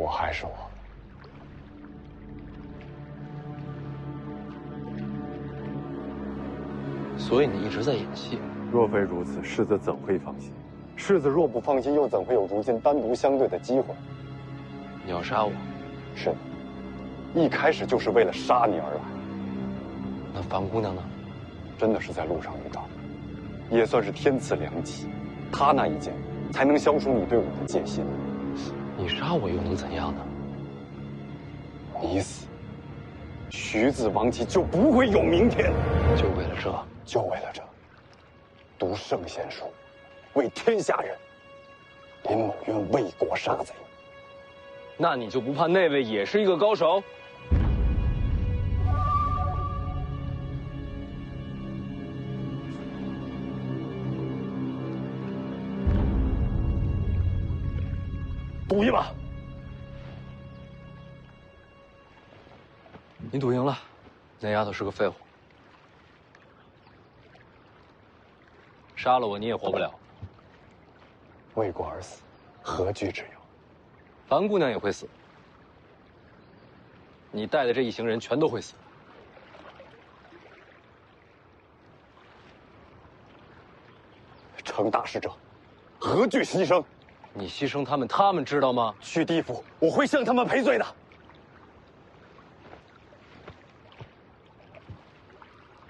我还是我。所以你一直在演戏。若非如此，世子怎会放心？世子若不放心，又怎会有如今单独相对的机会？你要杀我？是的，一开始就是为了杀你而来。那樊姑娘呢？真的是在路上遇到，也算是天赐良机。她那一剑，才能消除你对我的戒心。你杀我又能怎样呢？你死，徐子王旗就不会有明天。就为了这？就为了这。读圣贤书，为天下人。林某愿为国杀贼。那你就不怕那位也是一个高手？赌一把。你赌赢了，那丫头是个废物。杀了我你也活不了。为国而死，何惧之有？樊姑娘也会死，你带的这一行人全都会死。成大事者，何惧牺牲？你牺牲他们，他们知道吗？去地府，我会向他们赔罪的。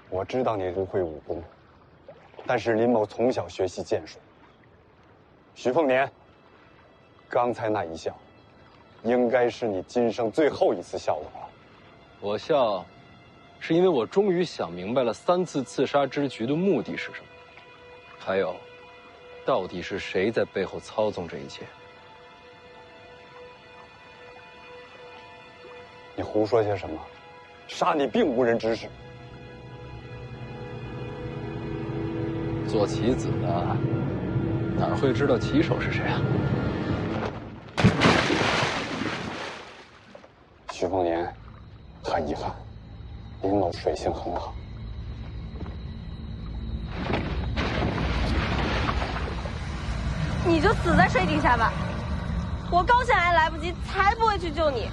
我知道你不会武功，但是林某从小学习剑术。徐凤年，刚才那一笑，应该是你今生最后一次笑了吧？我笑，是因为我终于想明白了3次刺杀之局的目的是什么，还有，到底是谁在背后操纵这一切？你胡说些什么？杀你并无人指使。做棋子的，哪会知道棋手是谁啊？徐凤年，很遗憾，林某水性很好。你就死在水底下吧，我刚想来来不及，才不会去救你。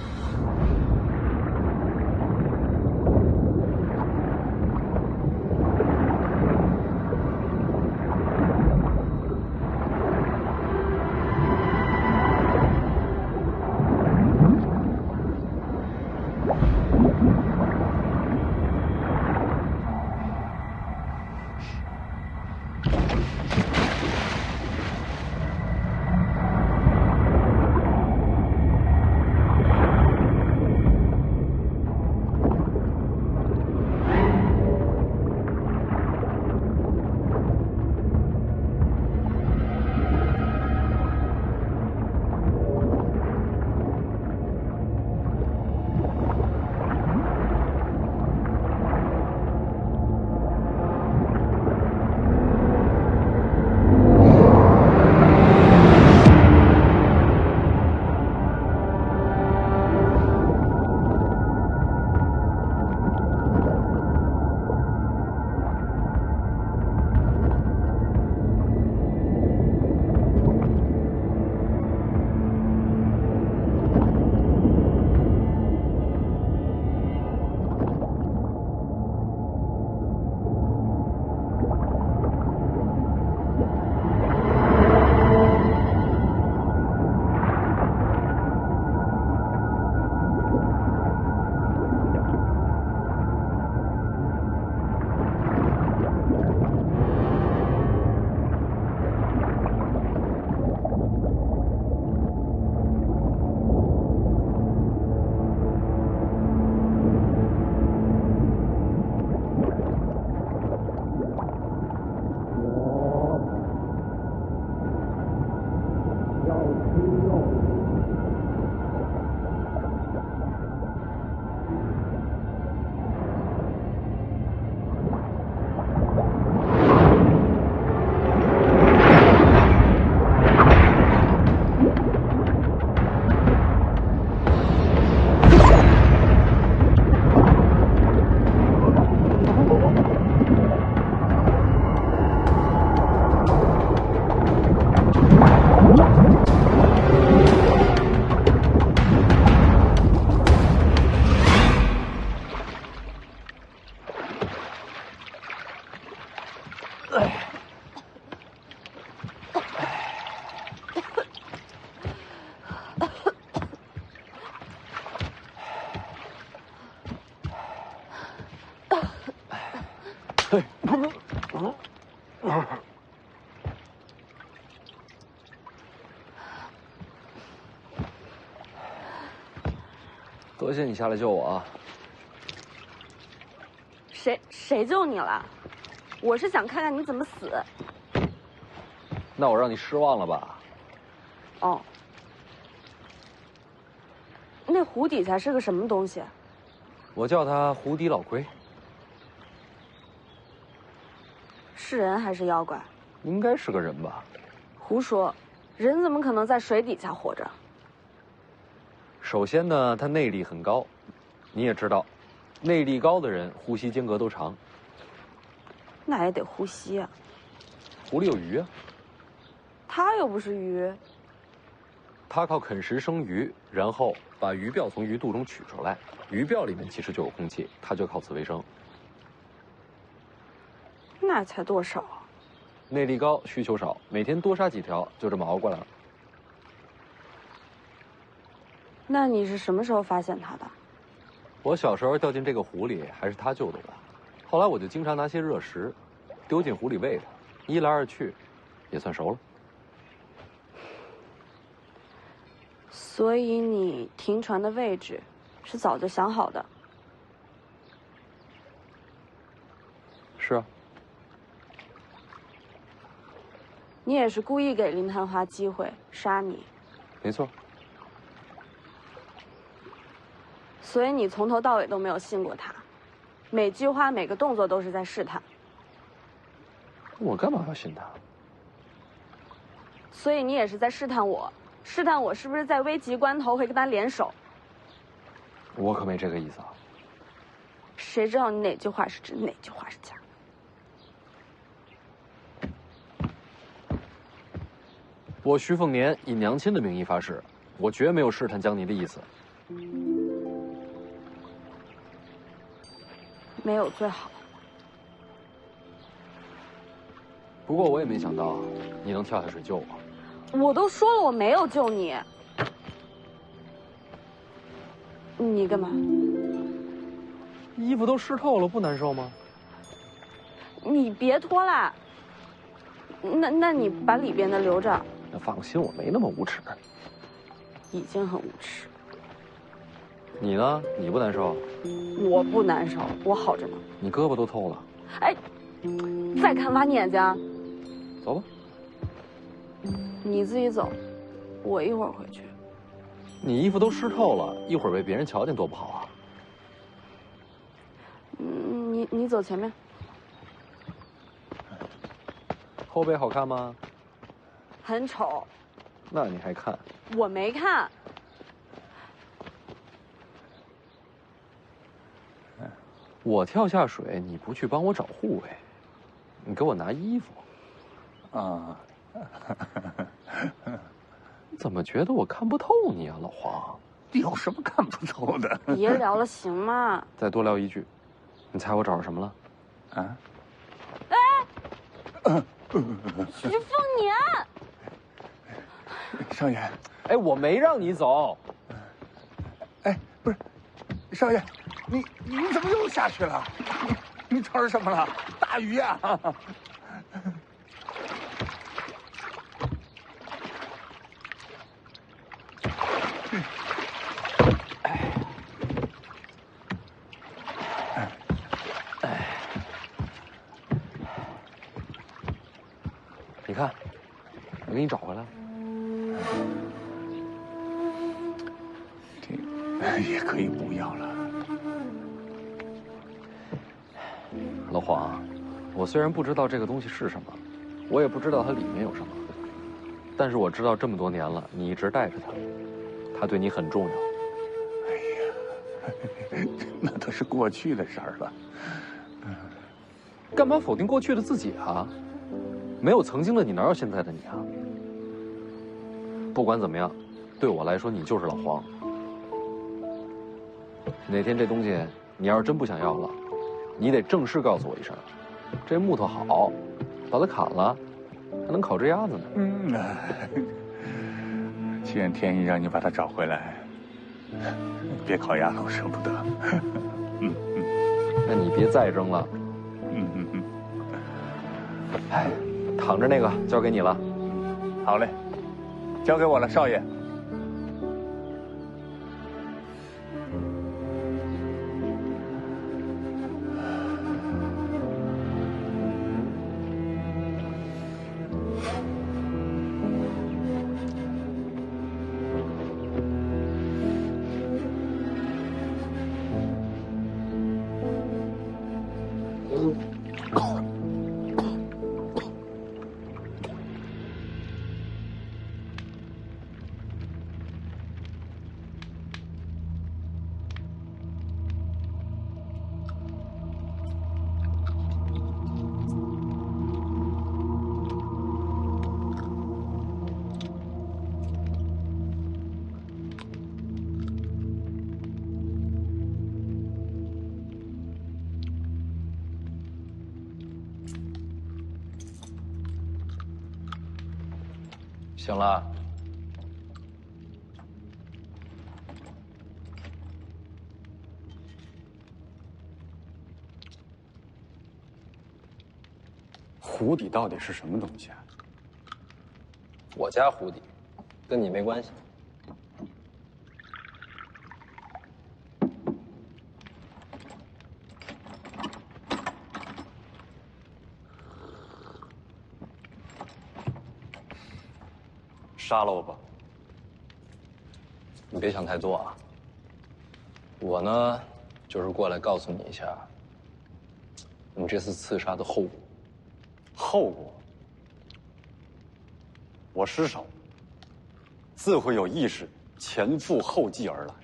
多谢你下来救我啊！谁救你了？我是想看看你怎么死。那我让你失望了吧？哦，那湖底下是个什么东西？我叫它湖底老龟。是人还是妖怪？应该是个人吧？胡说，人怎么可能在水底下活着？首先呢，它内力很高，你也知道，内力高的人呼吸间隔都长。那也得呼吸啊。湖里有鱼啊。它又不是鱼。它靠啃食生鱼，然后把鱼鳔从鱼肚中取出来。鱼鳔里面其实就有空气，它就靠此为生。那才多少啊？内力高，需求少，每天多杀几条，就这么熬过来了。那你是什么时候发现它的？我小时候掉进这个湖里，还是他救的我。后来我就经常拿些热食，丢进湖里喂它，一来二去，也算熟了。所以你停船的位置是早就想好的？是啊。你也是故意给林探花机会杀你？没错。所以你从头到尾都没有信过他，每句话每个动作都是在试探。我干嘛要信他？所以你也是在试探我，试探我是不是在危急关头会跟他联手。我可没这个意思啊。谁知道你哪句话是真，哪句话是假？我徐凤年以娘亲的名义发誓，我绝没有试探江离的意思。没有最好。不过我也没想到你能跳下水救我。我都说了我没有救你。你干嘛？衣服都湿透了，不难受吗？你别脱啦。那你把里边的留着。那放心，我没那么无耻。已经很无耻。你呢？你不难受？我不难受，我好着呢。你胳膊都透了。哎，再看挖你眼睛。走吧。你自己走，我一会儿回去。你衣服都湿透了，一会儿被别人瞧见多不好啊。你走前面。后背好看吗？很丑。那你还看？我没看。我跳下水，你不去帮我找护卫，你给我拿衣服。啊。怎么觉得我看不透你啊，老黄？有什么看不透的？别聊了，行吗？再多聊一句，你猜我找着什么了？啊？哎，徐凤年，少爷，哎，我没让你走。哎，不是，少爷，你怎么又下去了？你找着什么了？大鱼呀！你看，我给你找回来了。这也可以不要了。老黄，我虽然不知道这个东西是什么，我也不知道它里面有什么，但是我知道这么多年了，你一直带着它，它对你很重要。哎呀，那都是过去的事儿了。干嘛否定过去的自己啊？没有曾经的你，哪有现在的你啊？不管怎么样，对我来说，你就是老黄。哪天这东西你要是真不想要了，你得正式告诉我一声。这木头好，把它砍了，还能烤只鸭子呢。既然天意让你把它找回来，别烤鸭了，我舍不得。那你别再扔了。哎，躺着那个交给你了。好嘞，交给我了，少爷。行了。壶底到底是什么东西啊？我家壶底，跟你没关系。杀了我吧！你别想太多啊。我呢，就是过来告诉你一下，你这次刺杀的后果。后果？我失手，自会有意识前赴后继而来。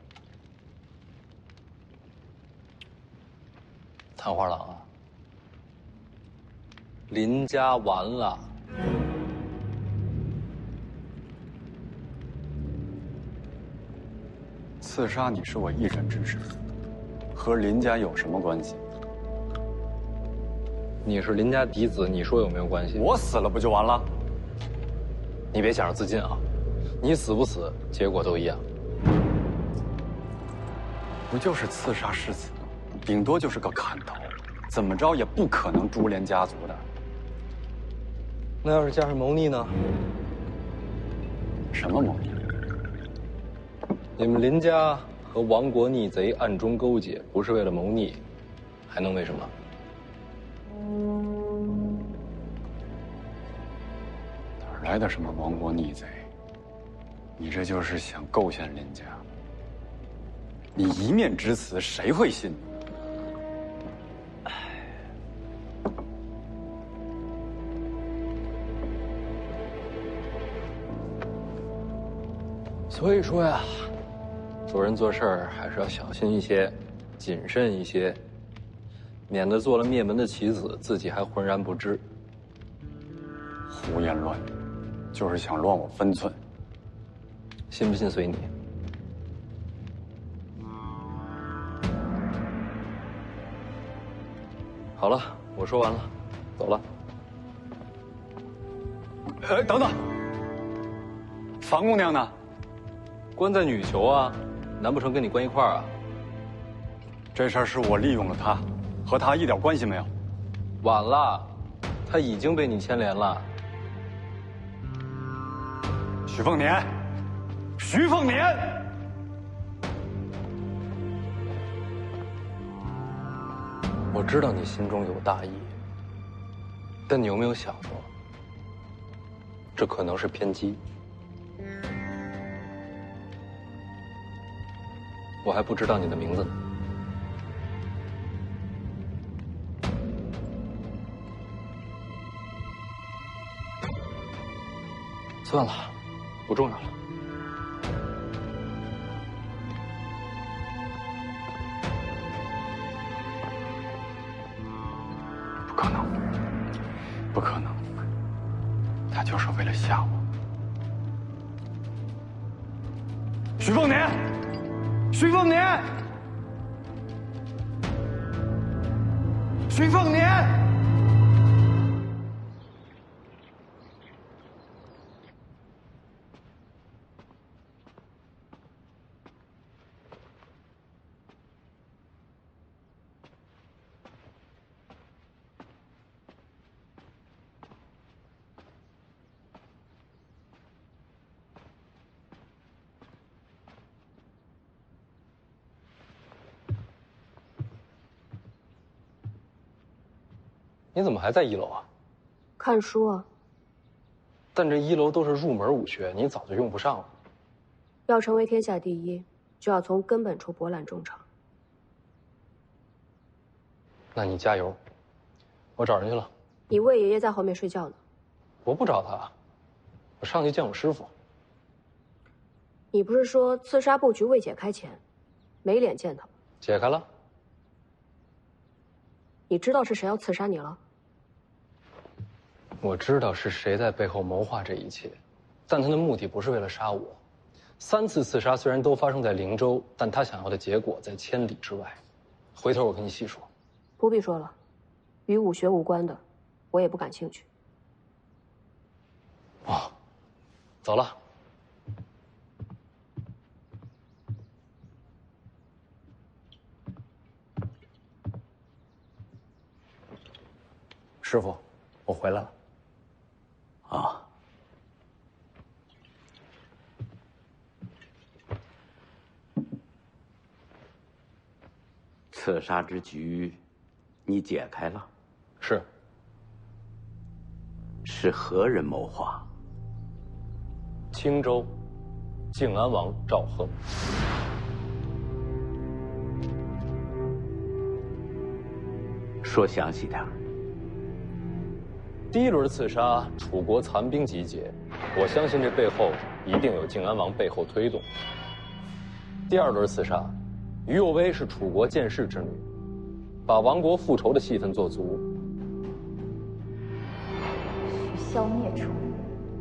探花郎啊，林家完了。刺杀你是我一人之事，和林家有什么关系？你是林家嫡子，你说有没有关系？我死了不就完了？你别想着自尽啊！你死不死，结果都一样。不就是刺杀世子，顶多就是个砍头，怎么着也不可能株连家族的。那要是加上谋逆呢？什么谋逆？你们林家和亡国逆贼暗中勾结，不是为了谋逆，还能为什么？哪儿来的什么亡国逆贼？你这就是想构陷林家。你一面之词，谁会信你？所以说呀，做人做事儿还是要小心一些，谨慎一些，免得做了灭门的棋子，自己还浑然不知。胡言乱语，就是想乱我分寸。信不信随你。好了，我说完了，走了。等等，樊姑娘呢？关在女囚啊，难不成跟你关一块儿啊？这事儿是我利用了她，和她一点关系没有。晚了，她已经被你牵连了。徐凤年，徐凤年，我知道你心中有大义，但你有没有想过，这可能是偏激？我还不知道你的名字呢。算了，不重要了。不可能，不可能，他就是为了吓我。徐凤年，徐凤年，徐凤年。你怎么还在一楼啊？看书啊。但这一楼都是入门武学，你早就用不上了。要成为天下第一，就要从根本处博览众长。那你加油，我找人去了。你魏爷爷在后面睡觉呢。我不找他，我上去见我师傅。你不是说刺杀布局未解开前，没脸见他？解开了。你知道是谁要刺杀你了？我知道是谁在背后谋划这一切，但他的目的不是为了杀我。3次刺杀虽然都发生在灵州，但他想要的结果在千里之外。回头我跟你细说。不必说了，与武学无关的，我也不感兴趣。哦，走了。师傅，我回来了。啊。刺杀之局，你解开了？是。是何人谋划？青州靖安王赵恒。说详细点儿。第一轮刺杀，楚国残兵集结，我相信这背后一定有靖安王背后推动。第二轮刺杀，于右威是楚国建氏之女，把亡国复仇的戏份做足。需消灭楚，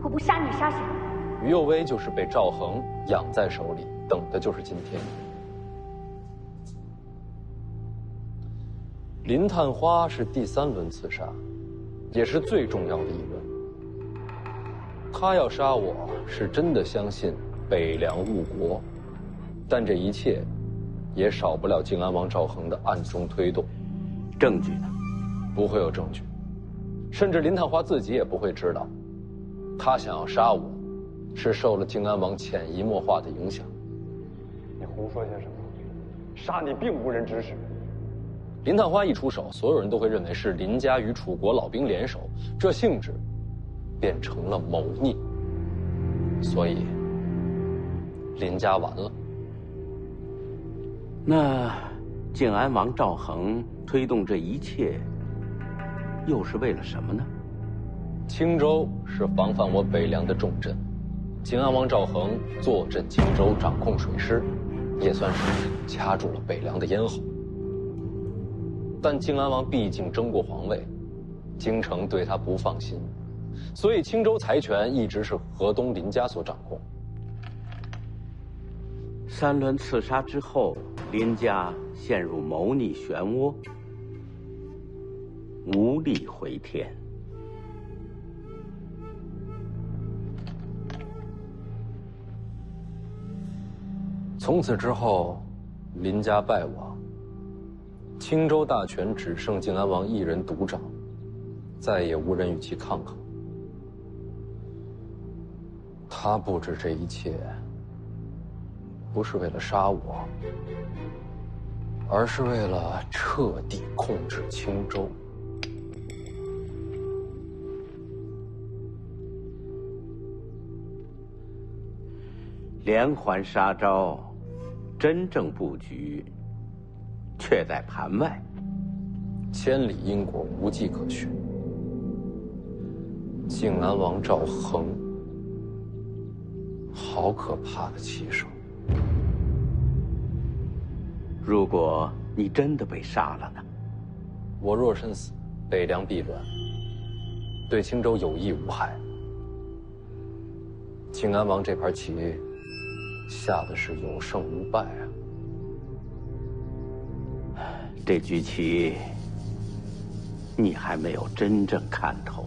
我不杀你杀谁？于右威就是被赵恒养在手里，等的就是今天。林探花是第3轮刺杀，也是最重要的一轮。他要杀我，是真的相信北凉误国，但这一切也少不了靖安王赵恒的暗中推动。证据呢？不会有证据，甚至林探花自己也不会知道。他想要杀我，是受了靖安王潜移默化的影响。你胡说些什么？杀你并无人指使。林探花一出手，所有人都会认为是林家与楚国老兵联手，这性质变成了谋逆。所以，林家完了。那靖安王赵恒推动这一切，又是为了什么呢？青州是防范我北凉的重镇，靖安王赵恒坐镇青州，掌控水师，也算是掐住了北凉的咽喉。但靖安王毕竟争过皇位，京城对他不放心，所以青州财权一直是河东林家所掌控。3轮刺杀之后，林家陷入谋逆漩涡，无力回天。从此之后，林家败亡，青州大权只剩靖安王一人独掌，再也无人与其抗衡。他布置这一切，不是为了杀我，而是为了彻底控制青州。连环杀招，真正布局却在盘外。千里因果，无迹可寻。靖安王赵恒，好可怕的棋手。如果你真的被杀了呢？我若身死，北凉必乱，对青州有益无害。靖安王这盘棋下的是有胜无败啊！这局棋，你还没有真正看透。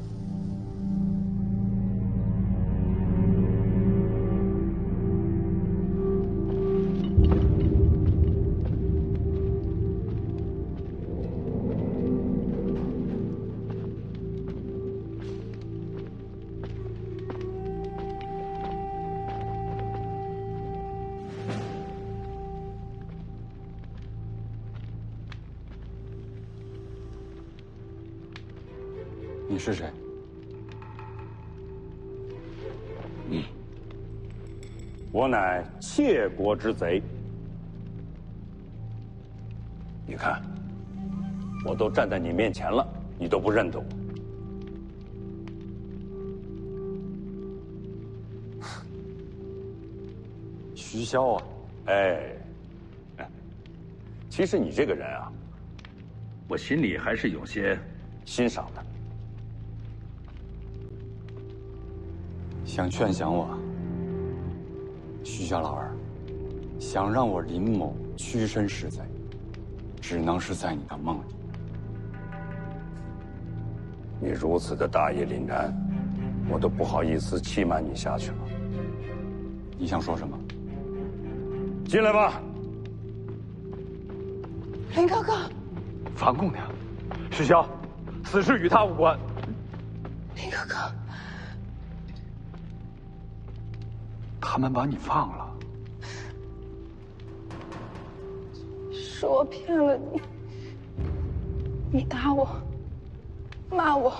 你是谁？我乃窃国之贼。你看，我都站在你面前了，你都不认得我。徐骁啊！哎，其实你这个人啊，我心里还是有些欣赏的。想劝降我，徐骁老二，想让我林某屈身施贼，只能是在你的梦里。你如此的大义凛然，我都不好意思欺瞒你下去了。你想说什么？进来吧。林哥哥，樊姑娘，徐骁，此事与他无关。林哥哥，他们把你放了。是我骗了你，你打我、骂我，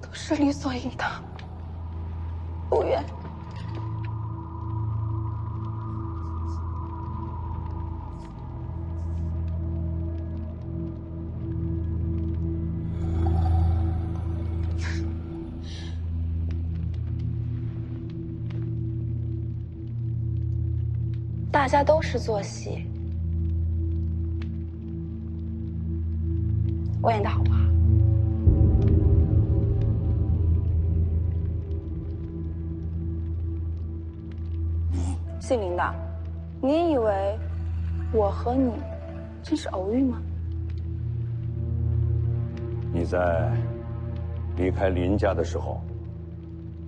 都是理所应当。不愿。大家都是做戏，我演的好不好？姓林的，你以为我和你真是偶遇吗？你在离开林家的时候，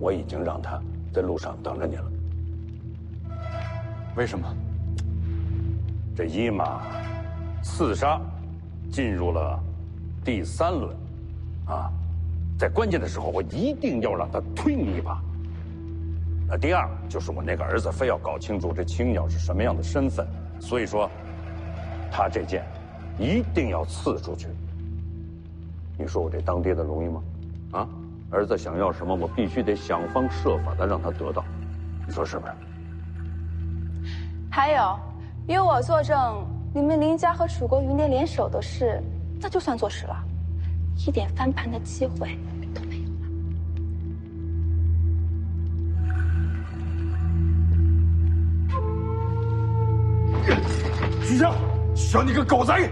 我已经让他在路上等着你了。为什么？这一马刺杀进入了第3轮，啊，在关键的时候，我一定要让他推你一把。那第二就是我那个儿子非要搞清楚这青鸟是什么样的身份，所以说，他这剑一定要刺出去。你说我这当爹的容易吗？啊，儿子想要什么，我必须得想方设法的让他得到，你说是不是？还有，由我作证，你们林家和楚国瑜那联手的事，那就算坐实了，一点翻盘的机会都没有了。徐骁，小你个狗贼！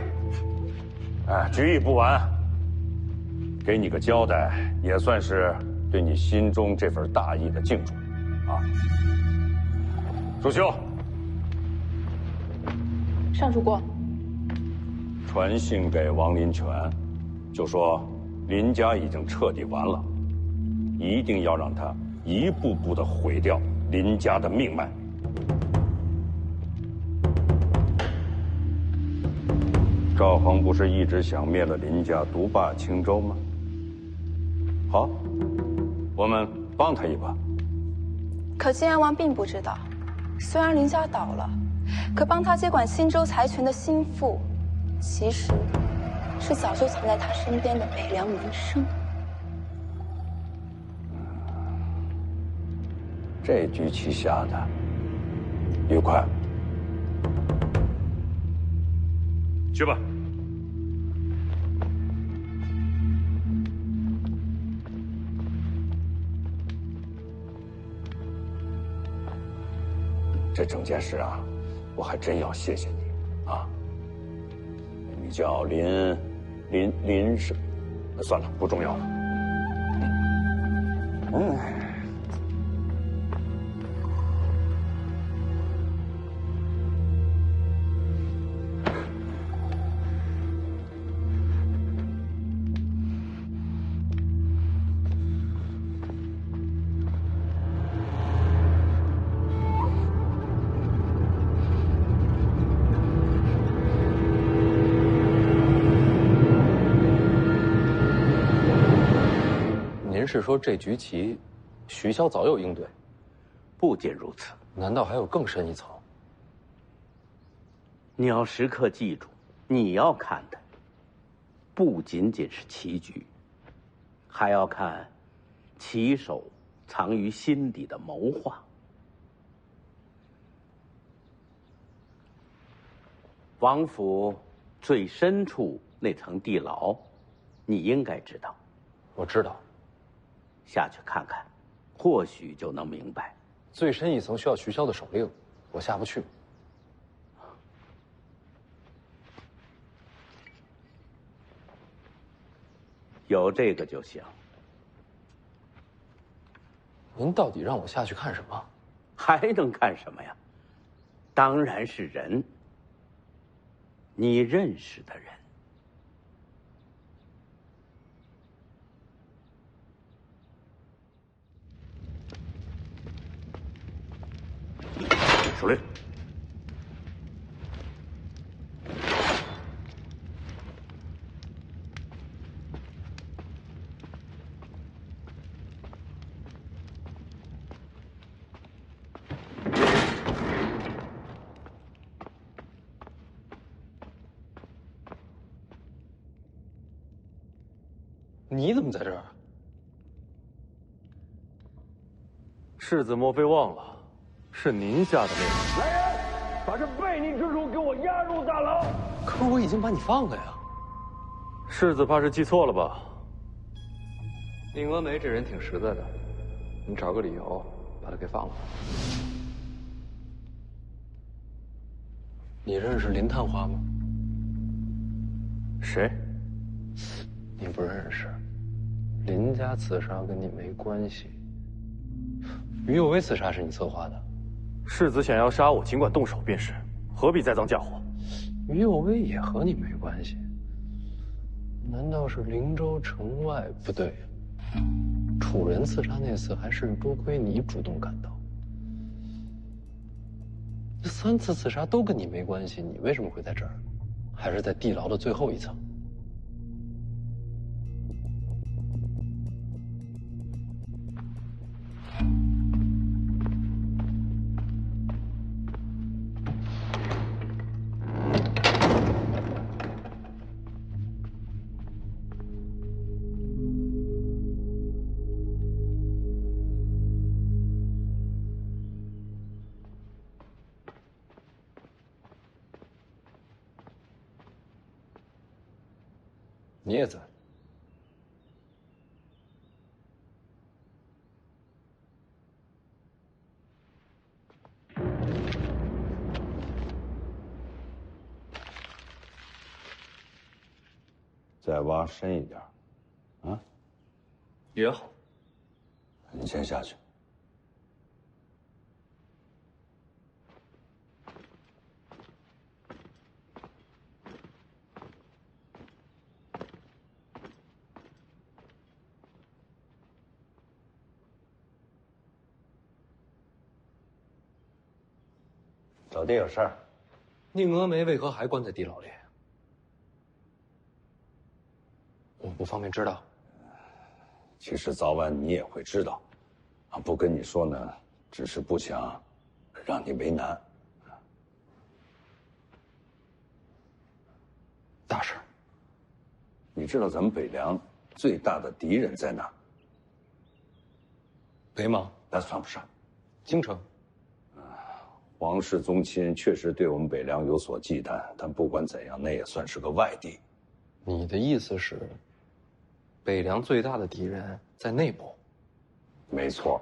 哎，局役不完，给你个交代，也算是对你心中这份大义的敬重，啊。朱修，上主公，传信给王林泉，就说林家已经彻底完了，一定要让他一步步的毁掉林家的命脉。赵恒不是一直想灭了林家，独霸青州吗？好，我们帮他一把。可晋安王并不知道，虽然林家倒了，可帮他接管新州财权的心腹，其实是早就藏在他身边的北凉门生。这局棋下的愉快。去吧。这整件事啊，我还真要谢谢你啊！你叫林是，算了，不重要了。您是说这局棋，徐骁早有应对？不仅如此，难道还有更深一层？你要时刻记住，你要看的不仅仅是棋局，还要看棋手藏于心底的谋划。王府最深处那层地牢，你应该知道。我知道，下去看看，或许就能明白。最深一层需要徐骁的手令，我下不去。有这个就行。您到底让我下去看什么？还能看什么呀？当然是人。你认识的人。手令。你怎么在这儿？世子莫非忘了，是您下的命令？来人，把这悖逆之主给我押入大牢！可是我已经把你放了呀。世子怕是记错了吧？宁峨眉这人挺实在的，你找个理由把他给放了。你认识林探花吗？谁？你不认识。林家刺杀跟你没关系。于有为刺杀是你策划的。世子想要杀我，尽管动手便是，何必栽赃嫁祸？于有为也和你没关系。难道是灵州城外？不对，楚人刺杀那次还是多亏你主动赶到。这3次刺杀都跟你没关系，你为什么会在这儿？还是在地牢的最后一层？你也在。再挖深一点，啊？也好。你先下去。找爹有事儿？宁峨眉为何还关在地牢里？我不方便知道。其实早晚你也会知道，啊，不跟你说呢，只是不想让你为难。大事。你知道咱们北凉最大的敌人在哪？北莽？那算不上。京城。皇室宗亲确实对我们北凉有所忌惮，但不管怎样，那也算是个外地。你的意思是，北凉最大的敌人在内部？没错。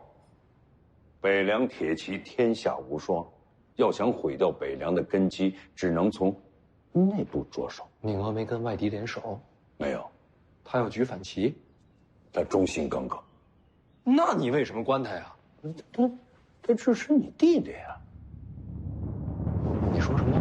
北凉铁骑天下无双，要想毁掉北凉的根基，只能从内部着手。宁峨眉跟外敌联手？没有。他要举反旗？他忠心耿耿。那你为什么关他呀？他这是你弟弟呀。你说什么？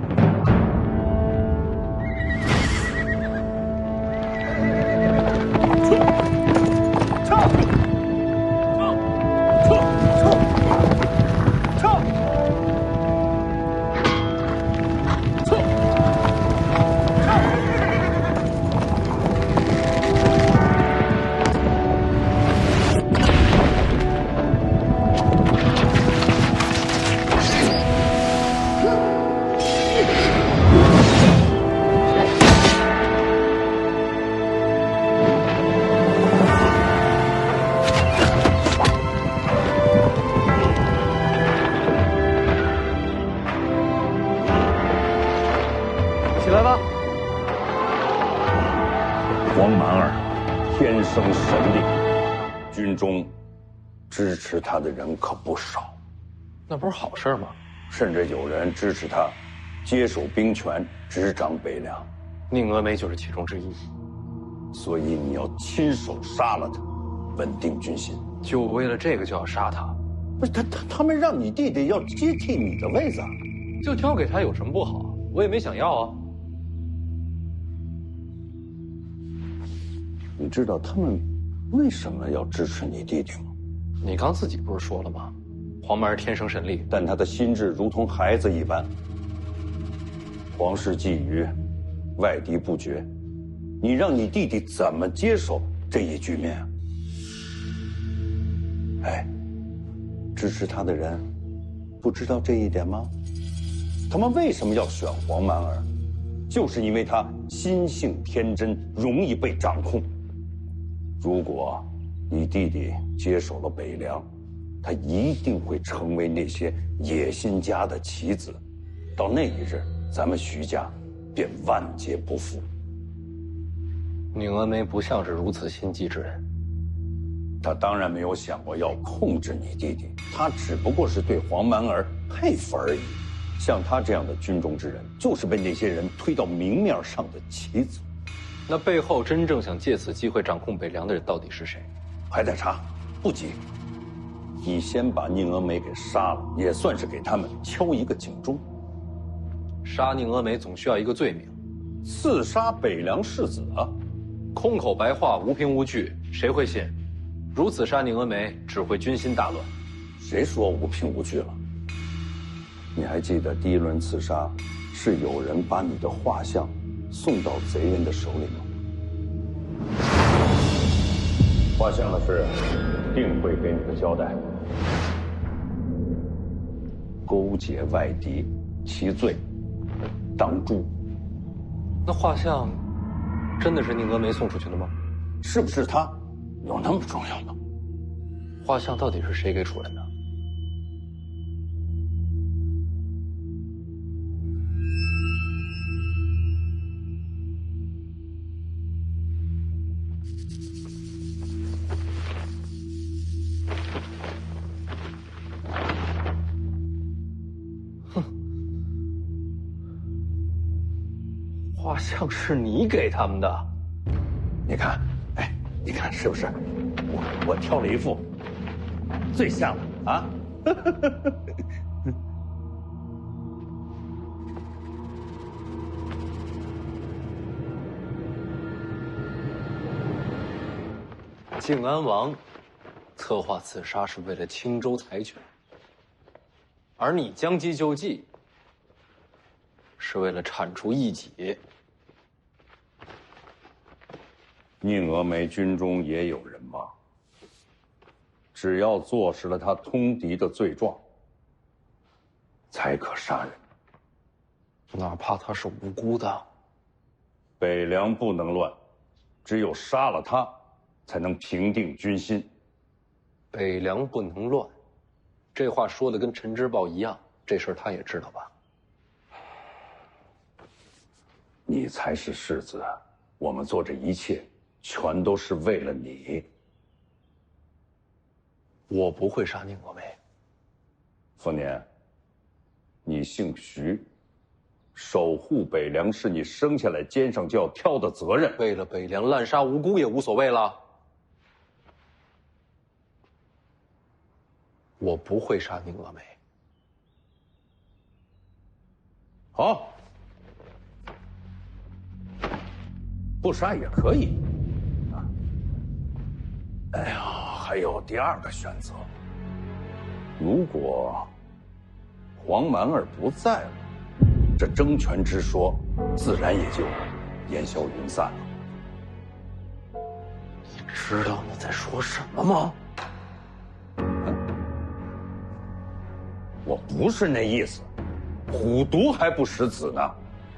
起来吧。黄蛮儿天生神力，军中支持他的人可不少。那不是好事吗？甚至有人支持他接手兵权，执掌北凉。宁峨眉就是其中之一。所以你要亲手杀了他，稳定军心。就为了这个就要杀他？不是他们让你弟弟要接替你的位子，就交给他有什么不好？我也没想要啊。你知道他们为什么要支持你弟弟吗？你刚自己不是说了吗？黄蛮儿天生神力，但他的心智如同孩子一般。皇室觊觎，外敌不绝，你让你弟弟怎么接受这一局面啊？哎，支持他的人不知道这一点吗？他们为什么要选黄蛮儿？就是因为他心性天真，容易被掌控。如果你弟弟接手了北凉，他一定会成为那些野心家的棋子。到那一日，咱们徐家便万劫不复。宁峨眉不像是如此心机之人。他当然没有想过要控制你弟弟，他只不过是对黄蛮儿佩服而已。像他这样的军中之人，就是被那些人推到明面上的棋子。那背后真正想借此机会掌控北凉的人到底是谁？还在查，不急。你先把宁峨眉给杀了，也算是给他们敲一个警钟。杀宁峨眉总需要一个罪名，刺杀北凉世子啊！空口白话，无凭无据，谁会信？如此杀宁峨眉，只会军心大乱。谁说无凭无据了？你还记得第一轮刺杀，是有人把你的画像送到贼人的手里吗？画像的事，定会给你个交代。勾结外敌，其罪当诛。那画像真的是宁峨眉送出去的吗？是不是他，有那么重要吗？画像到底是谁给楚人的？画像是你给他们的，你看，哎，你看是不是？我挑了一副最像的啊！靖安王策划刺杀是为了青州财权，而你将计就计是为了铲除异己。宁峨眉军中也有人吗？只要坐实了他通敌的罪状，才可杀人。哪怕他是无辜的。北凉不能乱，只有杀了他，才能平定军心。北凉不能乱，这话说的跟陈之豹一样，这事儿他也知道吧？你才是世子，我们做这一切，全都是为了你。我不会杀宁峨眉。丰年，你姓徐，守护北凉是你生下来肩上就要挑的责任。为了北凉滥杀无辜也无所谓了。我不会杀宁峨眉。好，不杀也可以。啊，哎呀，还有第二个选择。如果黄蛮儿不在了，这争权之说自然也就烟消云散了。你知道你在说什么吗？我不是那意思，虎毒还不食子呢。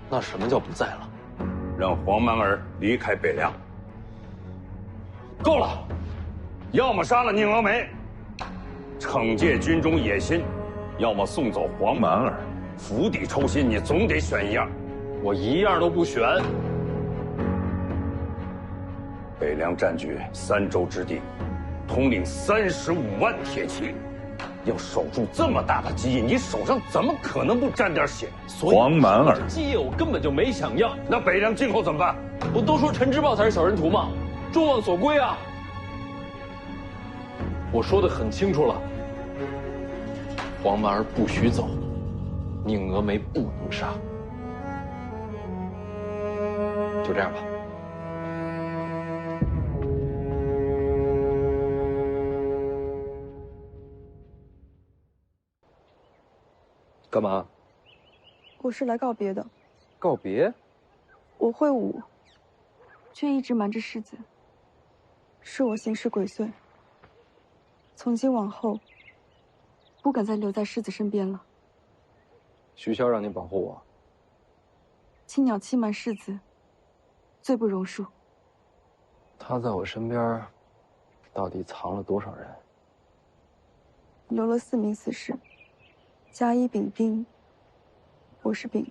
那什么叫不在了？让黄蛮儿离开北凉。够了，要么杀了宁峨眉，惩戒军中野心；要么送走黄蛮儿，釜底抽薪。你总得选一样。我一样都不选。北凉占据3州之地，统领35万铁骑，要守住这么大的基业，你手上怎么可能不沾点血？所以黄蛮儿基业我根本就没想要。那北凉今后怎么办？不都说陈之豹才是小人徒吗？众望所归啊！我说的很清楚了，黄蛮儿不许走，宁峨眉不能杀，就这样吧。干嘛？我是来告别的。告别？我会武，却一直瞒着世子。是我行事鬼祟。从今往后，不敢再留在世子身边了。徐骁让你保护我。青鸟欺瞒世子，罪不容恕。他在我身边，到底藏了多少人？留了4名死士，甲乙丙丁。我是丙。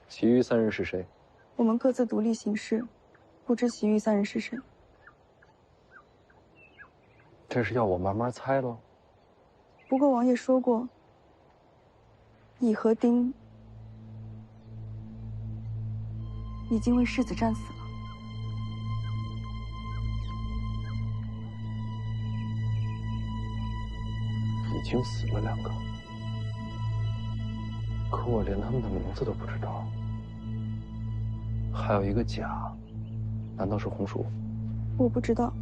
其余3人是谁？我们各自独立行事，不知其余3人是谁。这是要我慢慢猜喽。不过王爷说过，乙和丁已经为世子战死了。已经死了2个，可我连他们的名字都不知道。还有一个甲，难道是红薯？我不知道。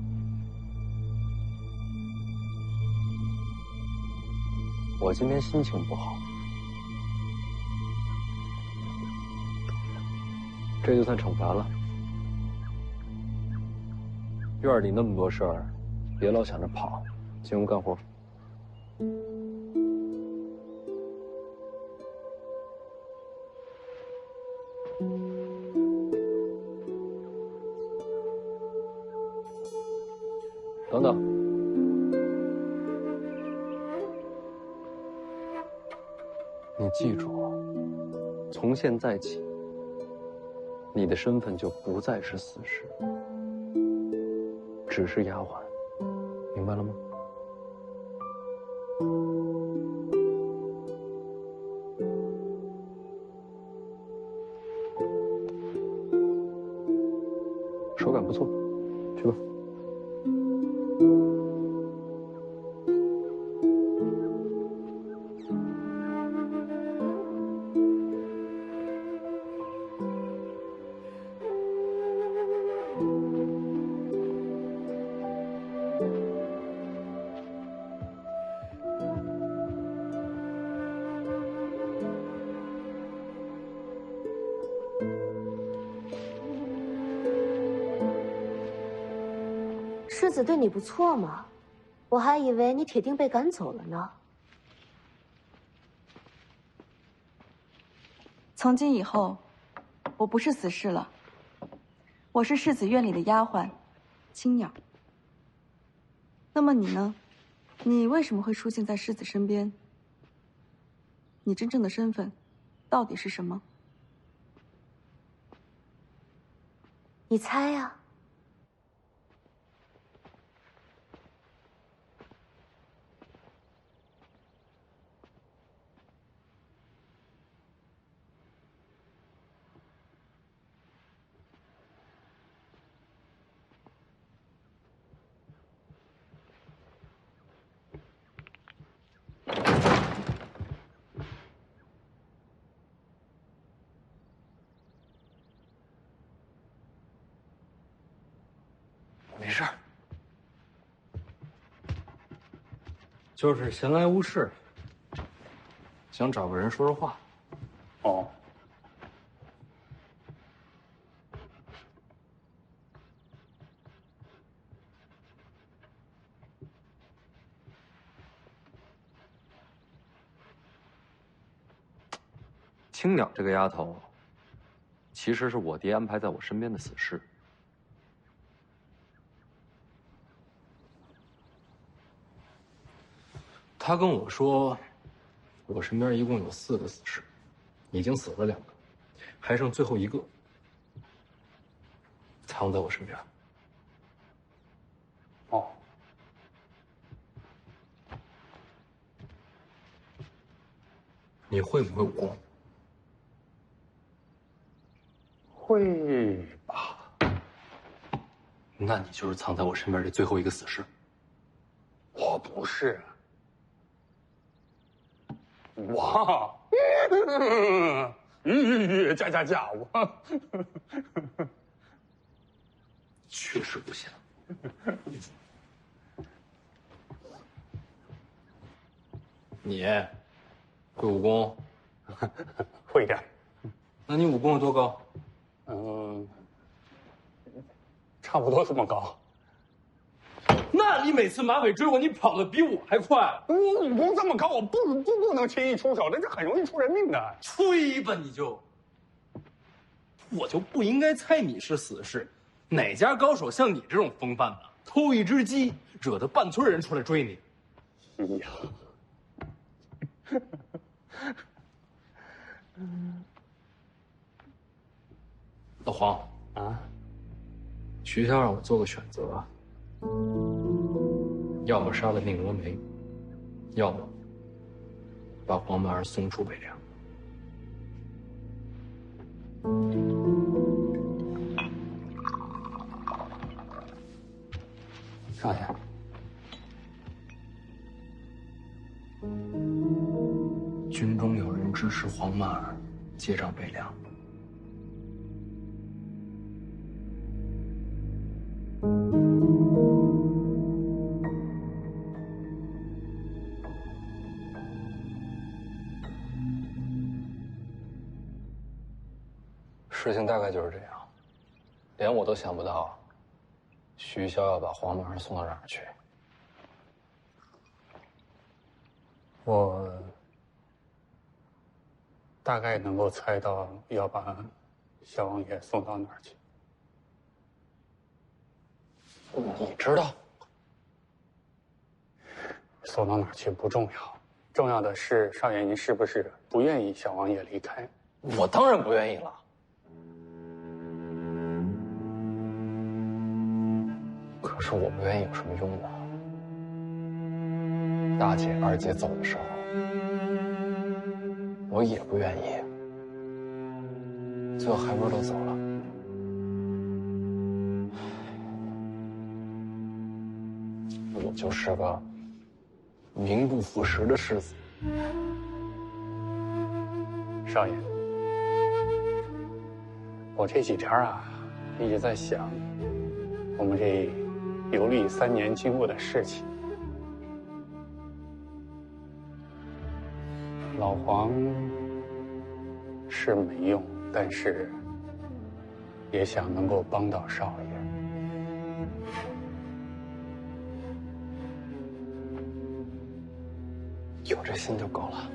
我今天心情不好，这就算惩罚了。院里那么多事儿，别老想着跑，进屋干活。等等，你记住，从现在起，你的身份就不再是死士，只是丫鬟，明白了吗？手感不错，去吧。世子对你不错嘛，我还以为你铁定被赶走了呢。从今以后，我不是死士了，我是世子院里的丫鬟，青鸟。那么你呢？你为什么会出现在世子身边？你真正的身份到底是什么？你猜呀。没事儿，就是闲来无事，想找个人说说话。哦，青鸟这个丫头，其实是我爹安排在我身边的死士。他跟我说，我身边一共有4个死士，已经死了2个，还剩最后1个，藏在我身边。哦，你会不会武功？会吧？那你就是藏在我身边的最后1个死士。我不是。我，驾，我确实不像。你会武功？会一点。那你武功有多高？差不多这么高。那你每次马尾追我，你跑得比我还快。我武功这么高，我不能轻易出手的，这很容易出人命的。吹吧你就！我就不应该猜你是死士。哪家高手像你这种风范的？偷一只鸡，惹得半村人出来追你。哎呀，老黄啊，徐骁让我做个选择，要么杀了宁峨眉，要么把黄满儿送出北凉。少爷，军中有人支持黄满儿接掌北凉。事情大概就是这样，连我都想不到，徐骁要把黄满儿送到哪儿去。我大概能够猜到要把小王爷送到哪儿去。你知道？送到哪儿去不重要，重要的是少爷您是不是不愿意小王爷离开？我当然不愿意了。可是我不愿意有什么用啊？大姐、二姐走的时候，我也不愿意。最后还不是都走了？我就是个名不副实的世子。少爷，我这几天啊，一直在想我们这游历3年经过的事情。老黄是没用，但是也想能够帮到少爷。有这心就够了。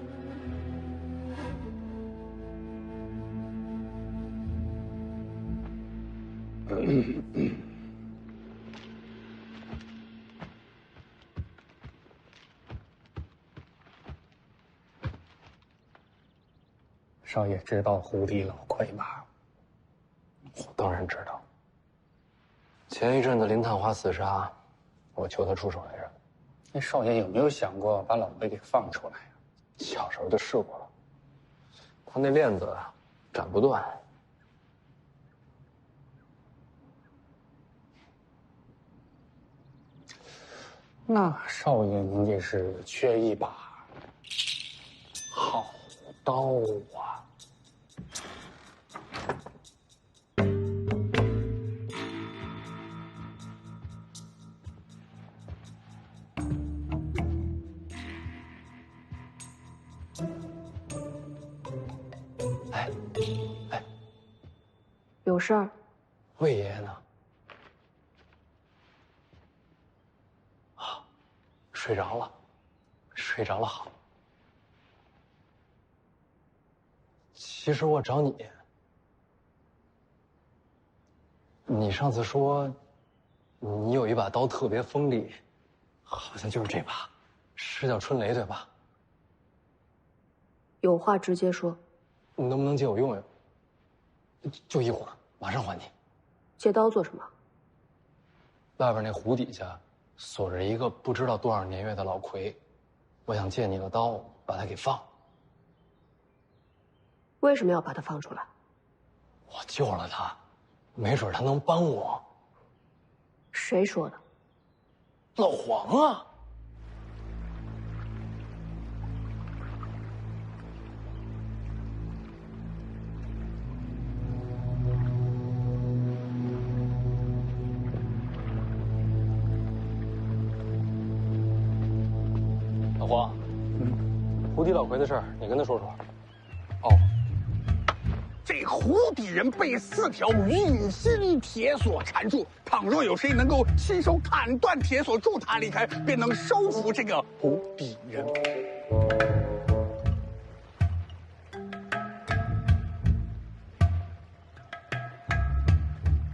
少爷知道胡地老魁吧？我当然知道。前一阵子林探花刺杀，我求他出手来着。那少爷有没有想过把老魁给放出来呀？小时候就试过了，他那链子斩不断。那少爷您这是缺一把好刀啊！哎，有事儿？魏爷爷呢？啊，睡着了，睡着了好。其实我找你，你上次说你有一把刀特别锋利，好像就是这把，是叫春雷对吧？有话直接说。你能不能借我用用？就一会儿，马上还你。借刀做什么？外边那湖底下锁着一个不知道多少年月的老魁，我想借你的刀把他给放。为什么要把他放出来？我救了他，没准他能帮我。谁说的？老黄啊！老黄，胡地老魁的事儿，你跟他说说。哦，这湖底人被4条运心铁索缠住，倘若有谁能够亲手砍断铁索，助他离开，便能收服这个湖底人。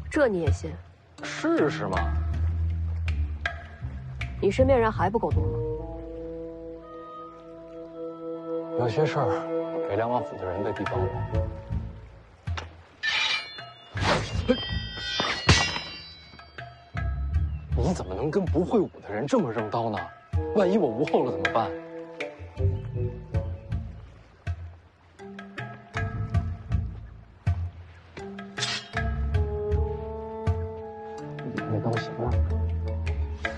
这你也信？试试嘛。你身边人还不够多吗？有些事儿，北凉王府的人未必帮我。你怎么能跟不会武的人这么扔刀呢？万一我无后了怎么办？那刀行吗？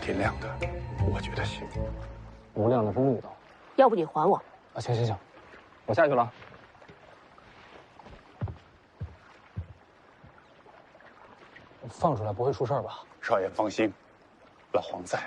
挺亮的，我觉得行。不亮的是木刀。要不你还我？啊，行，我下去了。放出来不会出事吧？少爷放心，老黄在。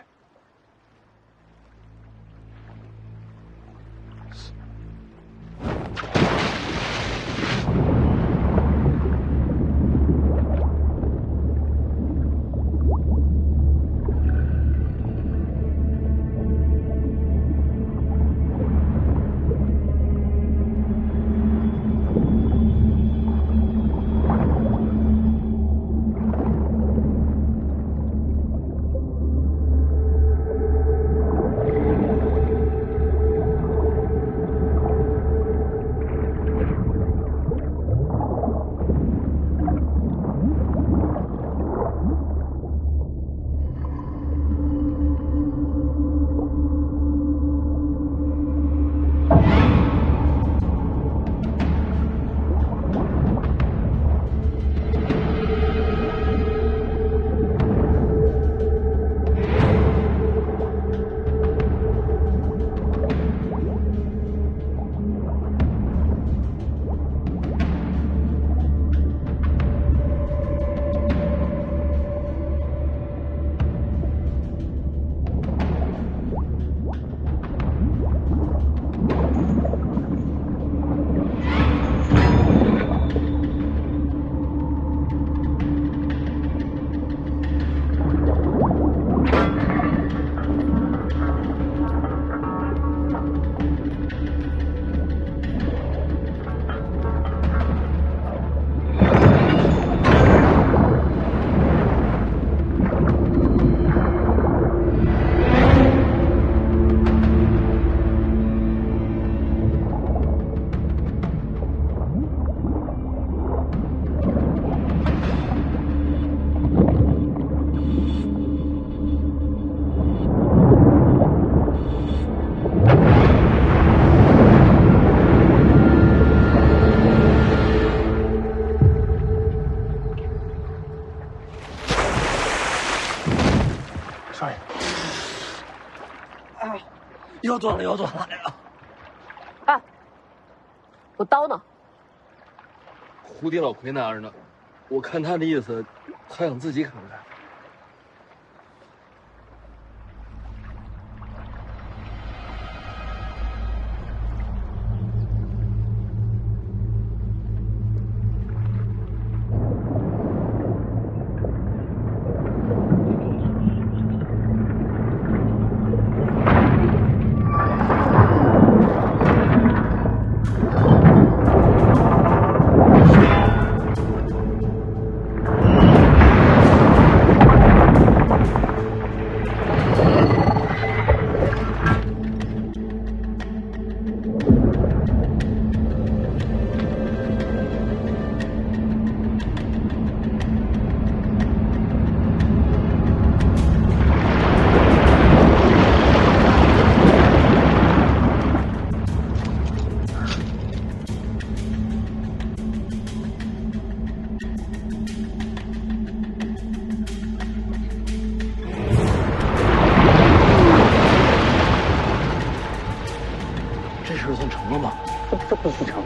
腰断了，哎呀！哎，我刀呢？蝴蝶老魁那儿呢？我看他的意思，他想自己砍开。这不是成。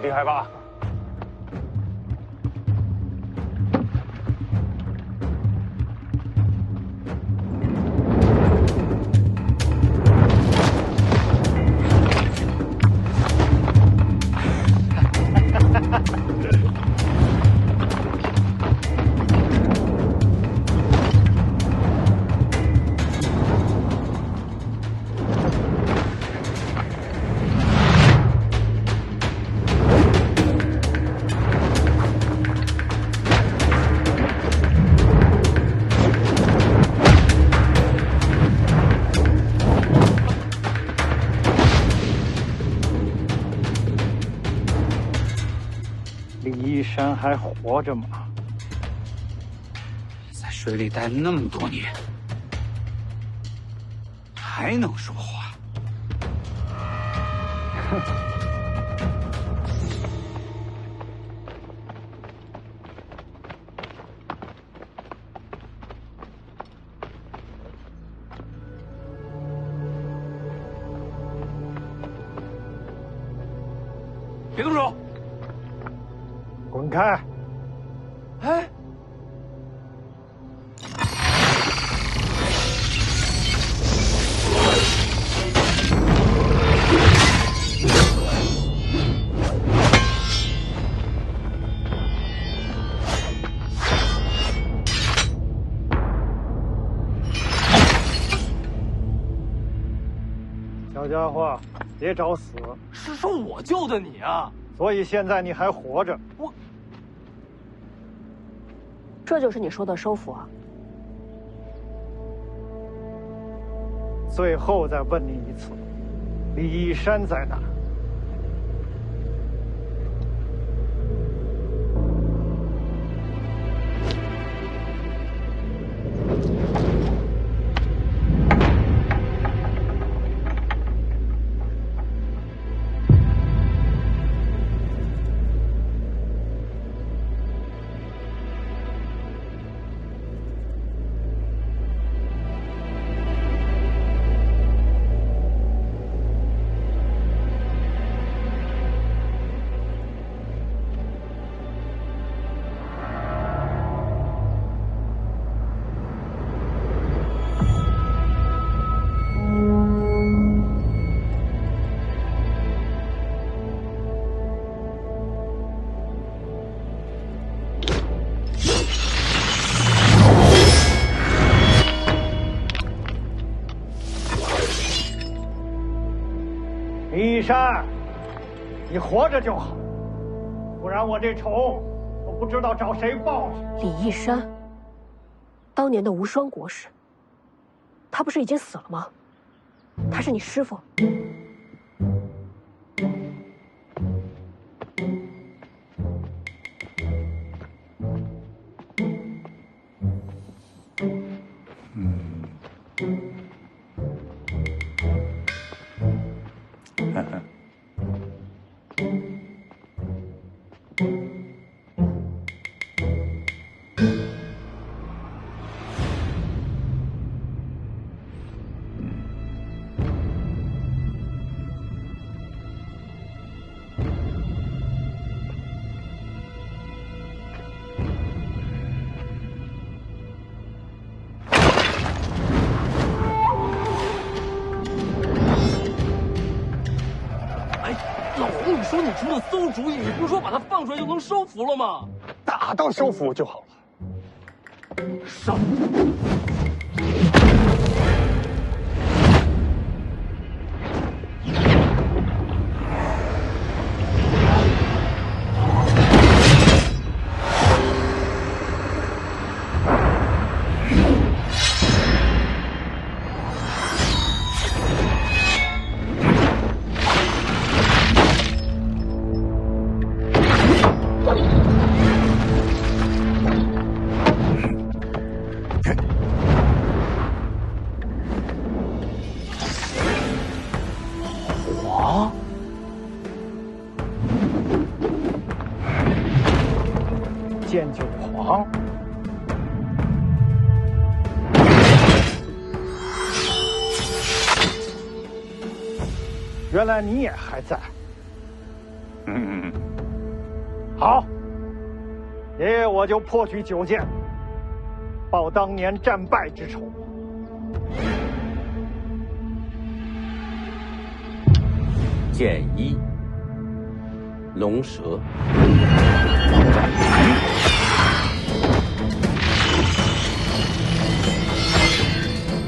厉害吧？李一山还活着吗？在水里待那么多年，还能说话？哼！别动手！滚开！哎，小家伙，别找死！是说我救的你啊！所以现在你还活着。我，这就是你说的收服啊？最后再问你一次，李一山在哪？李一山，你活着就好，不然我这仇都不知道找谁报去。李一山，当年的无双国师，他不是已经死了吗？他是你师父。说你出的馊主意，你不是说把他放出来就能收服了吗？打到收服就好了。上！剑九皇，原来你也还在。好，爷爷我就破取9剑，报当年战败之仇。剑1，龙蛇。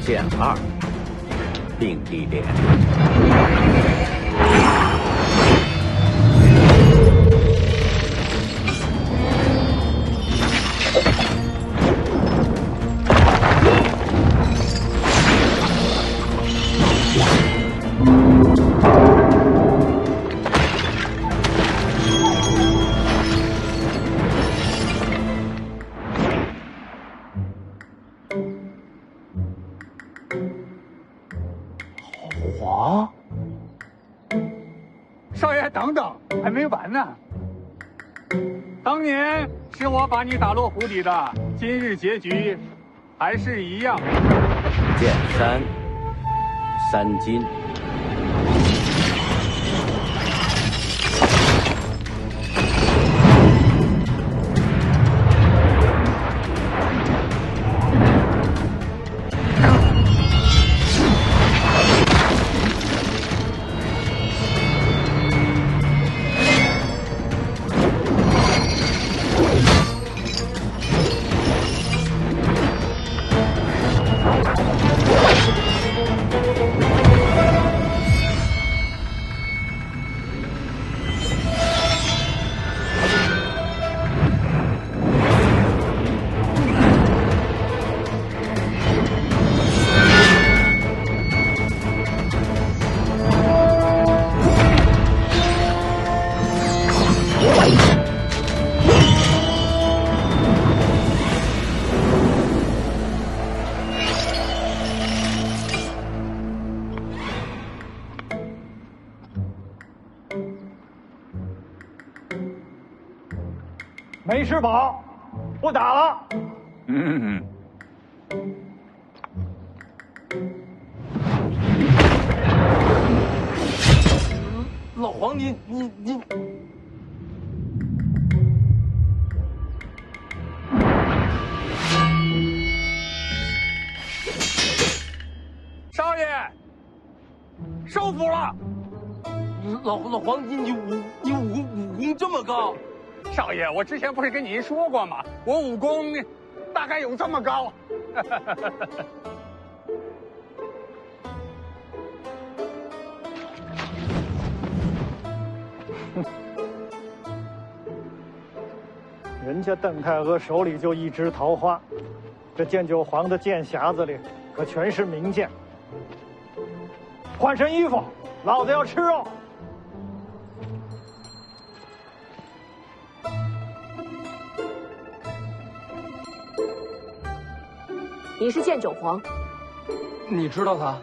剑2，并蒂莲。我，少爷等等，还没完呢。当年是我把你打落湖底的，今日结局还是一样。剑3，3金。没吃饱，不打了。老黄，你。少爷，收服了。老黄，你武功这么高？少爷，我之前不是跟您说过吗？我武功大概有这么高。人家邓太阿手里就一支桃花，这剑九皇的剑匣子里可全是名剑。换身衣服，老子要吃肉。你是剑九皇，你知道他？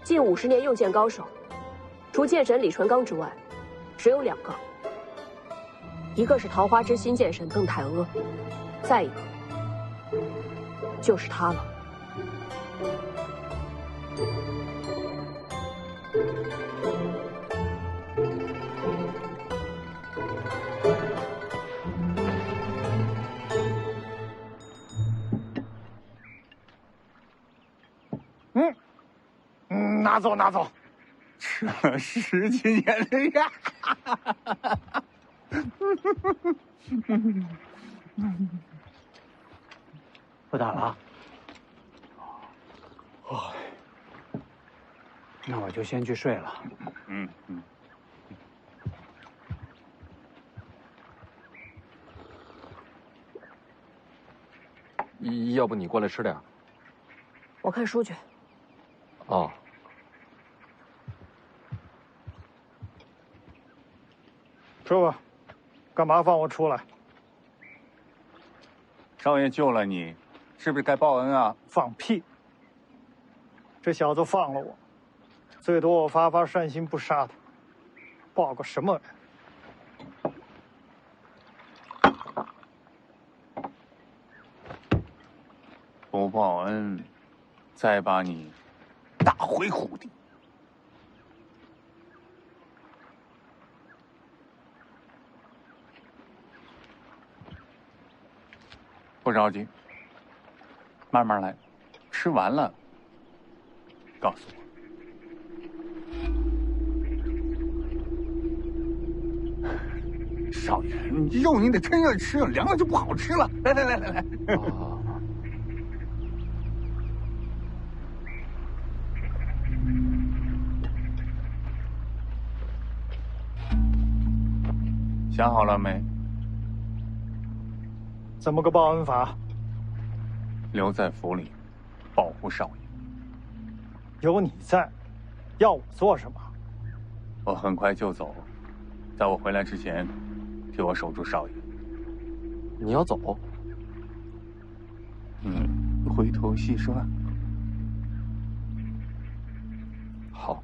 近50年用剑高手，除剑神李纯刚之外，只有2个，一个是桃花之心剑神邓太阿，再一个就是他了。拿走拿走，这10几年的呀！不打了。哦，那我就先去睡了。要不你过来吃点？我看书去。哦。说吧，干嘛放我出来？少爷救了你，是不是该报恩啊？放屁！这小子放了我，最多我发善心不杀他，报个什么恩？不报恩，再把你打回湖底。不着急，慢慢来，吃完了告诉我。少爷，你肉你得趁热吃，凉了就不好吃了。来来来来来。想好了没？怎么个报恩法？留在府里，保护少爷。有你在，要我做什么？我很快就走，在我回来之前，替我守住少爷。你要走？回头细说。好。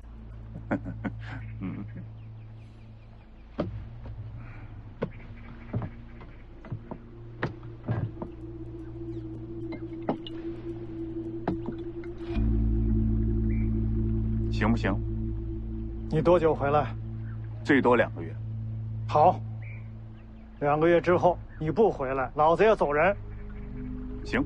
行不行？你多久回来？最多2个月。好，2个月之后你不回来，老子也走人。行。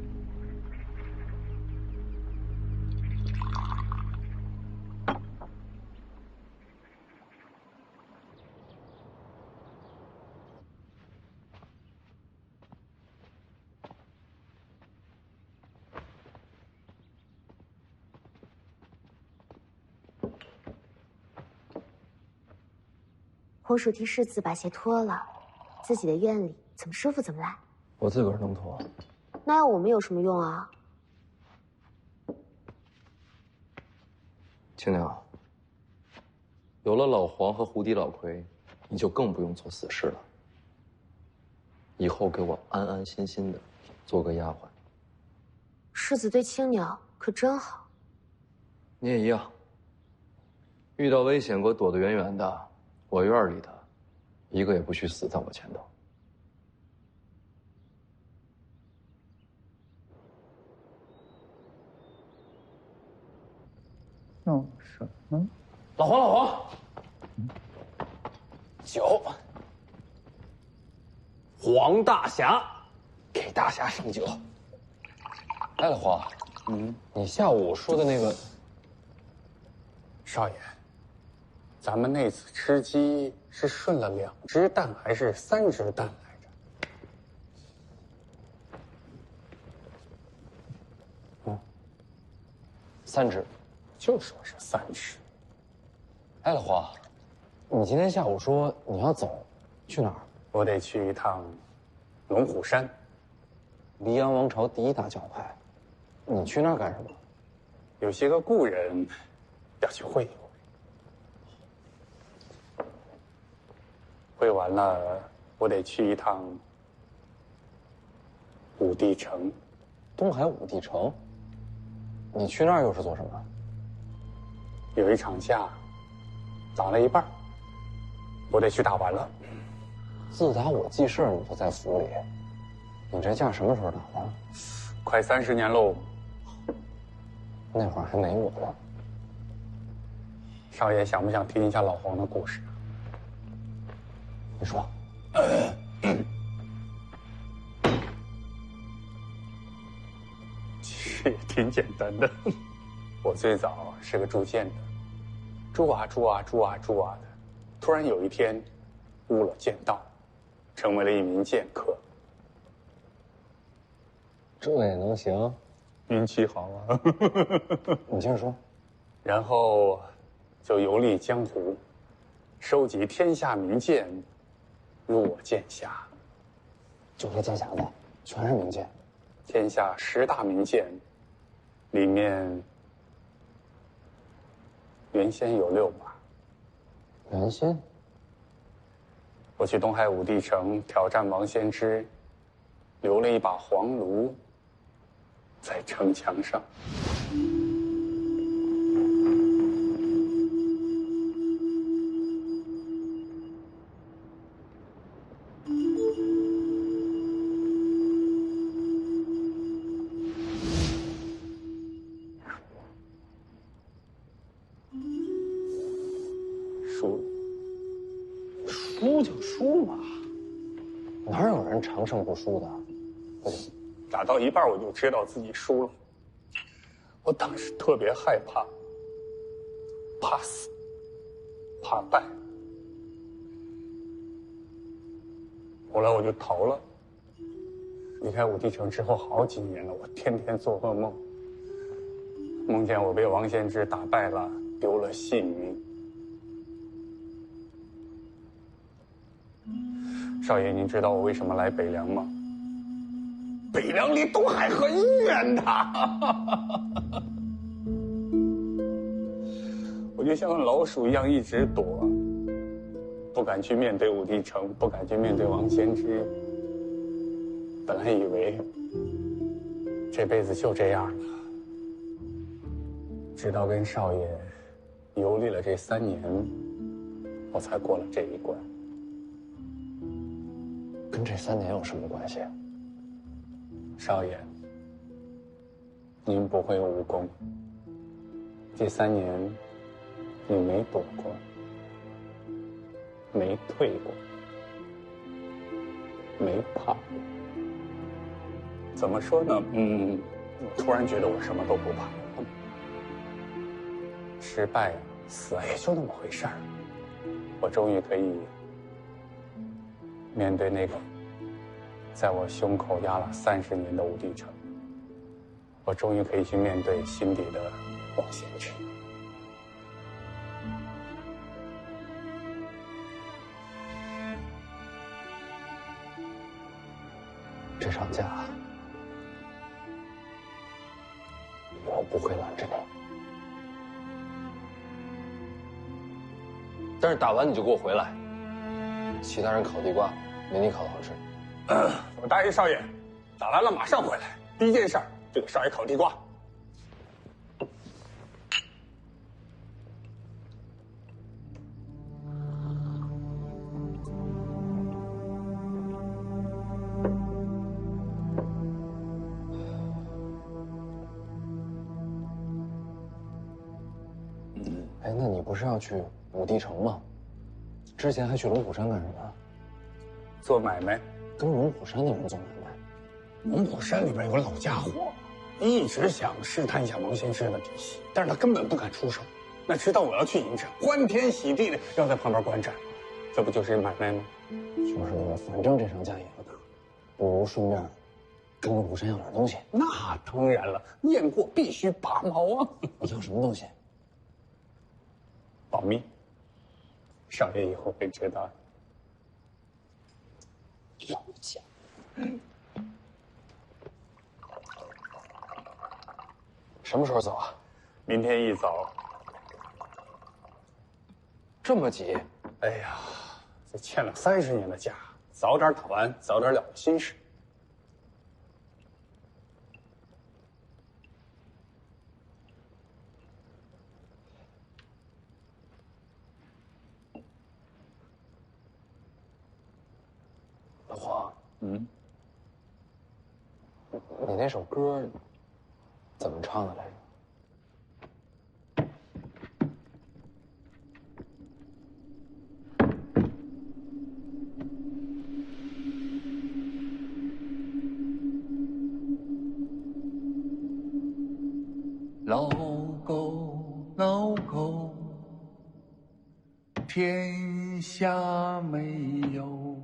红薯替世子把鞋脱了，自己的院里怎么舒服怎么来。我自个儿能脱。那要我们有什么用啊？青鸟，有了老黄和胡迪老奎，你就更不用做死事了。以后给我安安心心的做个丫鬟。世子对青鸟可真好。你也一样。遇到危险给我躲得远远的。我院里的，一个也不许死在我前头。弄什么？老黄，酒。黄大侠，给大侠上酒。哎，老黄，你下午说的那个，少爷。咱们那次吃鸡是顺了2只蛋还是3只蛋来着？3只，就说是3只。哎，老黄，你今天下午说你要走，去哪儿？我得去一趟龙虎山，黎阳王朝第1大教派。你去那儿干什么？有些个故人要去会一会。会完了，我得去一趟武帝城，东海武帝城。你去那儿又是做什么？有一场架，打了一半，我得去打完了。自打我记事你就在府里，你这架什么时候打的？快30年喽。那会儿还没我呢。少爷想不想听一下老黄的故事？你说。其实也挺简单的。我最早是个铸剑的，铸啊铸啊铸啊铸啊的，突然有一天悟了剑道，成为了一名剑客。这也能行？运气好啊。你接着说。然后就游历江湖，收集天下名剑，入我剑匣。就这剑匣子，全是名剑。天下10大名剑，里面原先有6把。原先？我去东海武帝城挑战王先知，留了一把黄炉在城墙上。输就输嘛，哪有人长胜不输的？不行，打到一半我就知道自己输了，我当时特别害怕，怕死，怕败。后来我就逃了。离开武帝城之后好几年了，我天天做噩梦，梦见我被王献之打败了，丢了性命。少爷，您知道我为什么来北凉吗？北凉离东海很远的，我就像老鼠一样一直躲，不敢去面对武帝城，不敢去面对王献之。本来以为这辈子就这样了，直到跟少爷游历了这3年，我才过了这一关。跟这3年有什么关系？少爷，您不会武功，这3年你没躲过，没退过，没怕过。怎么说呢？我突然觉得我什么都不怕。失败啊，死啊，也就那么回事儿。我终于可以面对那个在我胸口压了30年的武帝城，我终于可以去面对心底的王献之。这场架，我不会拦着你。但是打完你就给我回来。其他人烤地瓜，没你烤的好吃。我答应少爷，打完了马上回来。第一件事就给少爷烤地瓜。哎，那你不是要去武帝城吗？之前还去龙虎山干什么？做买卖。跟龙虎山的人做买卖。龙虎山里边有个老家伙，一直想试探一下王献之的底细，但是他根本不敢出手。那知道我要去迎战，欢天喜地的要在旁边观战，这不就是买卖吗？就是那个，反正这场架也不打，不如顺便跟龙虎山要点东西。那当然了，雁过必须拔毛啊！你要什么东西？保密，少爷以后会知道的。老家。什么时候走啊？明天一早。这么急？哎呀，这欠了30年的假，早点打完，早点了了心事。老黄，你那首歌怎么唱的来着？老狗，老狗，天下没有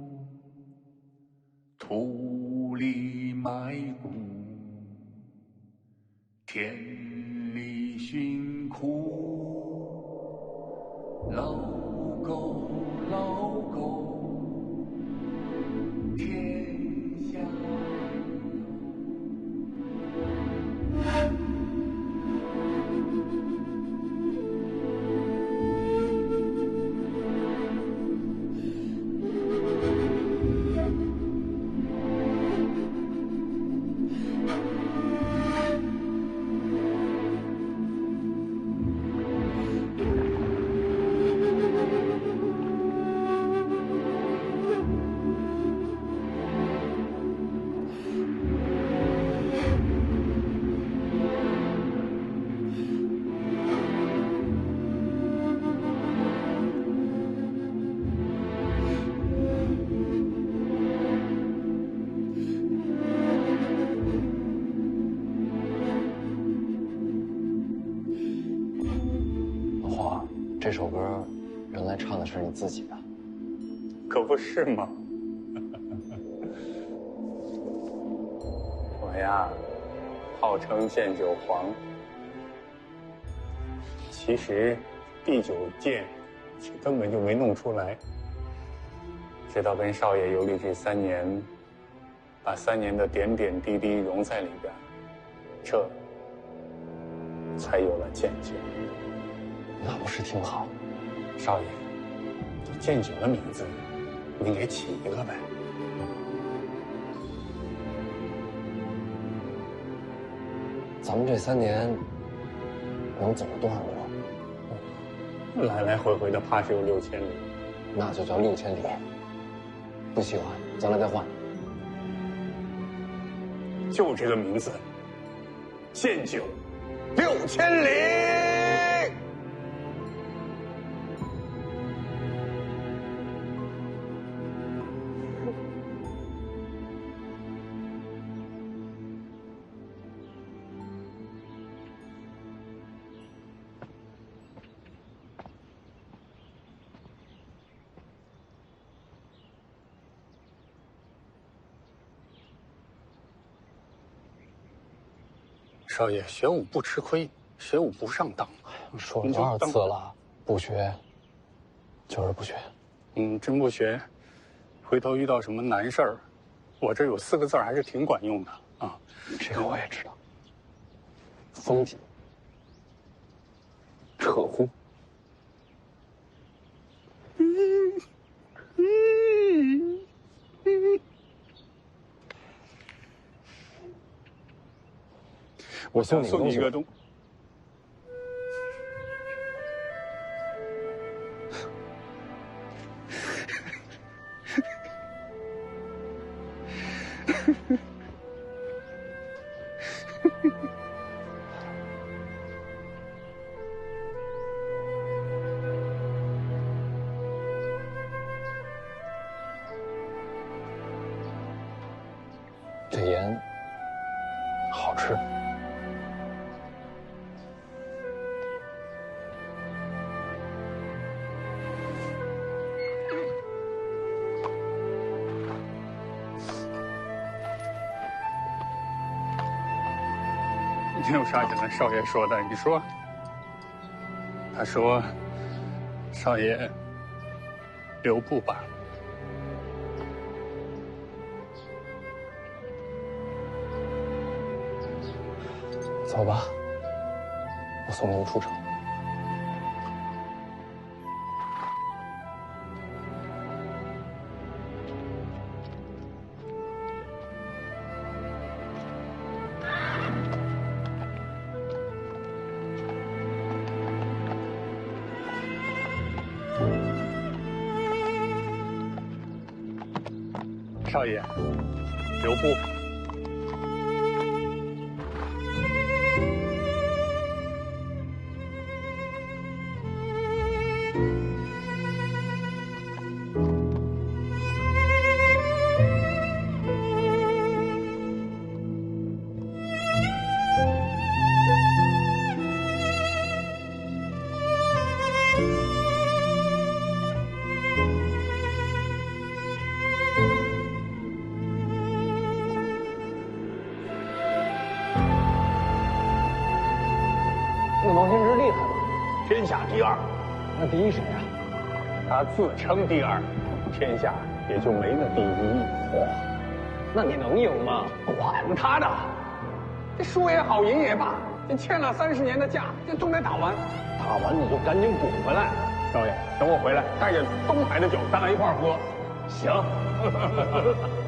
土里埋骨，田里寻苦。老狗，老狗，天下这首歌原来唱的是你自己的，可不是吗？我呀，号称剑九皇，其实第9剑根本就没弄出来，直到跟少爷游历这3年，把3年的点点滴滴融在里边，这才有了剑九。那不是挺好？少爷，这剑九的名字，您给起一个呗。咱们这3年能走多少路？来来回回的，怕是有6000里。那就叫6000里。不喜欢，将来再换。就这个名字，剑九6000里。少爷，学武不吃亏，学武不上当。说了多少次了，不学，就是不学。真不学，回头遇到什么难事儿，我这有4个字还是挺管用的啊。这个我也知道。风紧，扯呼。我想送你一个东。这盐好吃。你有啥想跟少爷说的？你说。他说：“少爷，留步吧。”走吧，我送你们出城。少爷，留步。那王仙芝厉害吗？天下第2。那第1谁啊？他自称第2，天下也就没了第1。嚯，那你能赢吗？管他的，这输也好，赢也罢，这欠了30年的架，这总得打完。打完你就赶紧补回来。少爷，等我回来，带着东海的酒，咱俩一块儿喝。行。